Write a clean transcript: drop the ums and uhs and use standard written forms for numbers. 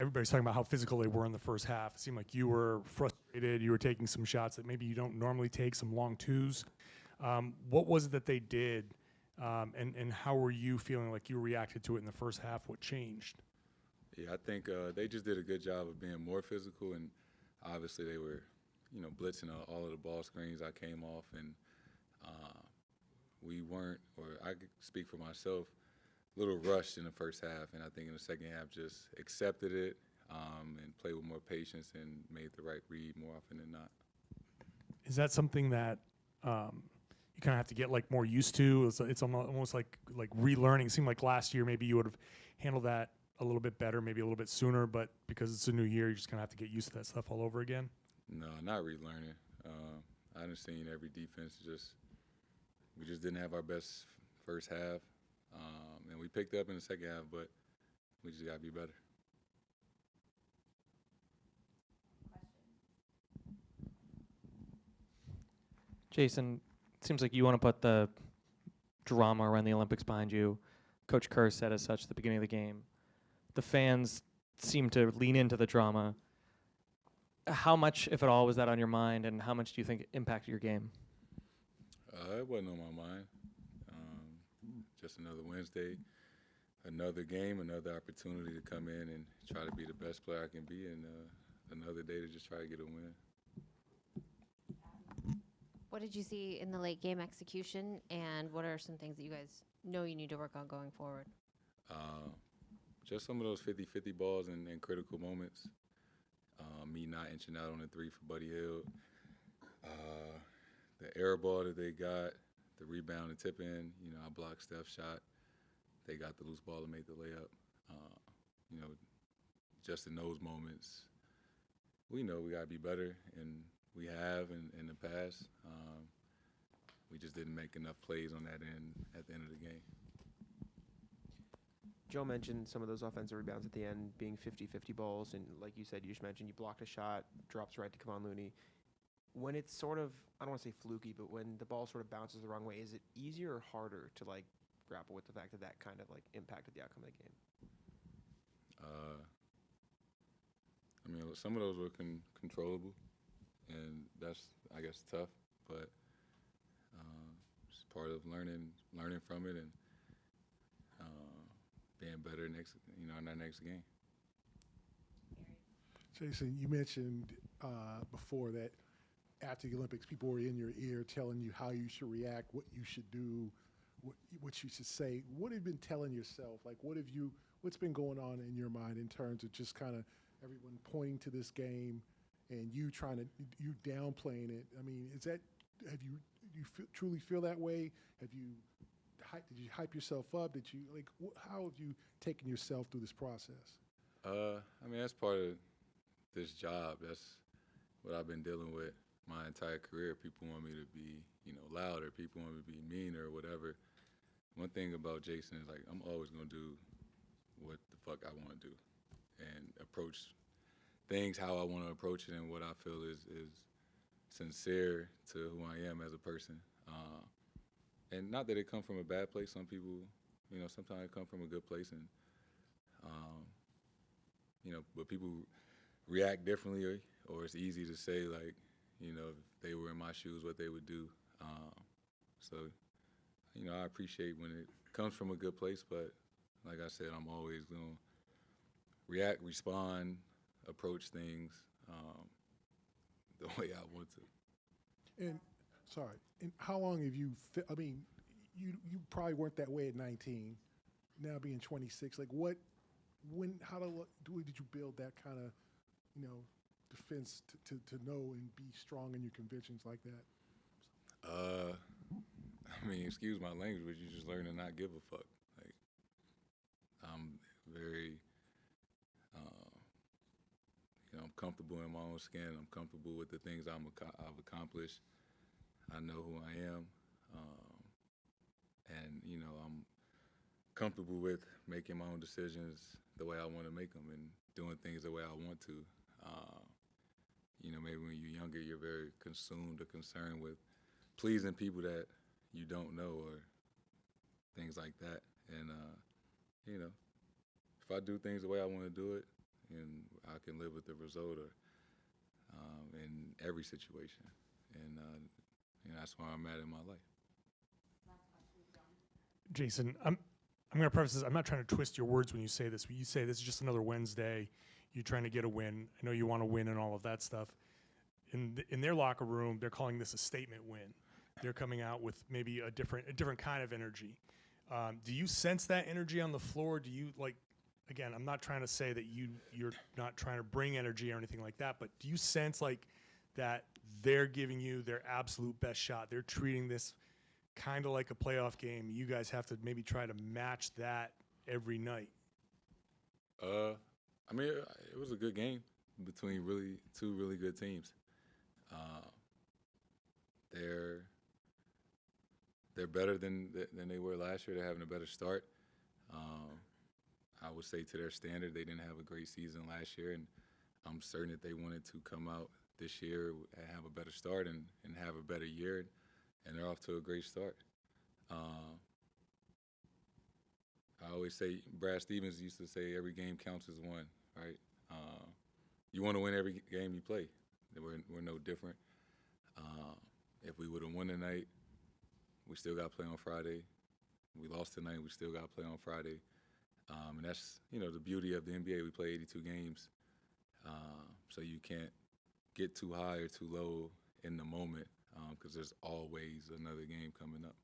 everybody's talking about how physical they were in the first half. It seemed like you were frustrated. You were taking some shots that maybe you don't normally take, some long twos. What was it that they did, and how were you feeling like you reacted to it in the first half? What changed? Yeah, I think they just did a good job of being more physical, and obviously they were, blitzing all of the ball screens. I came off, and we weren't, or I could speak for myself, a little rushed in the first half, and I think in the second half just accepted it and played with more patience and made the right read more often than not. Is that something that you kind of have to get like more used to? It's almost like relearning. It seemed like last year maybe you would have handled that a little bit better, maybe a little bit sooner, but because it's a new year, you just kind of have to get used to that stuff all over again? No, not relearning. I understand every defense. We just didn't have our best first half, and we picked up in the second half, but we just got to be better. Jayson, it seems like you want to put the drama around the Olympics behind you. Coach Kerr said as such at the beginning of the game. The fans seem to lean into the drama. How much, if at all, was that on your mind, and how much do you think it impacted your game? It wasn't on my mind. Just another Wednesday, another game, another opportunity to come in and try to be the best player I can be, and another day to just try to get a win. What did you see in the late game execution, and what are some things that you guys know you need to work on going forward? Just some of those 50-50 balls in critical moments. Me not inching out on the three for Buddy Hield. The air ball that they got, the rebound and tip in, I blocked Steph's shot. They got the loose ball and made the layup. Just in those moments, we know we got to be better, and we have in the past. We just didn't make enough plays on that end at the end of the game. Joe mentioned some of those offensive rebounds at the end being 50-50 balls, and like you said, you just mentioned you blocked a shot, drops right to Kevon Looney. When it's sort of, I don't want to say fluky, but when the ball sort of bounces the wrong way, is it easier or harder to grapple with the fact that kind of impacted the outcome of the game? Some of those were controllable, and that's, I guess, tough, but it's part of learning from it and being better in our next game. Jayson, you mentioned before that after the Olympics, people were in your ear telling you how you should react, what you should do, what you should say. What have you been telling yourself? What's been going on in your mind in terms of just kind of everyone pointing to this game and you downplaying it? Truly feel that way? Did you hype yourself up? How have you taken yourself through this process? That's part of this job. That's what I've been dealing with my entire career. People want me to be, louder. People want me to be mean or whatever. One thing about Jayson is I'm always gonna do what the fuck I want to do and approach things how I want to approach it and what I feel is sincere to who I am as a person. And not that it come from a bad place. Some people, sometimes it come from a good place, and but people react differently, or it's easy to say if they were in my shoes, what they would do. So I appreciate when it comes from a good place, but like I said, I'm always gonna react, respond, approach things the way I want to. And how long have you? You probably weren't that way at 19. Now being 26, did you build that kind of, defense to know and be strong in your convictions like that? Excuse my language, but you just learn to not give a fuck. I'm very, I'm comfortable in my own skin. I'm comfortable with the things I've accomplished. I know who I am, and I'm comfortable with making my own decisions the way I want to make them and doing things the way I want to. Maybe when you're younger, you're very consumed or concerned with pleasing people that you don't know or things like that. And if I do things the way I want to do it, and can live with the result or in every situation. And that's where I'm at in my life. Jayson, I'm going to preface this. I'm not trying to twist your words when you say this. When you say this is just another Wednesday, you're trying to get a win. I know you want to win and all of that stuff. In their locker room, they're calling this a statement win. They're coming out with maybe a different kind of energy. Do you sense that energy on the floor? Do you again, I'm not trying to say that you're not trying to bring energy or anything like that, but do you sense like that they're giving you their absolute best shot? They're treating this kind of like a playoff game. You guys have to maybe try to match that every night. I mean, it was a good game between two really good teams. They're better than they were last year. They're having a better start. I would say to their standard, they didn't have a great season last year, and I'm certain that they wanted to come out this year and have a better start and have a better year, and they're off to a great start. I always say, Brad Stevens used to say, every game counts as one, right? You want to win every game you play. We're no different. If we would have won tonight, we still got to play on Friday. We lost tonight, we still got to play on Friday. And that's, the beauty of the NBA. We play 82 games. So you can't get too high or too low in the moment because there's always another game coming up.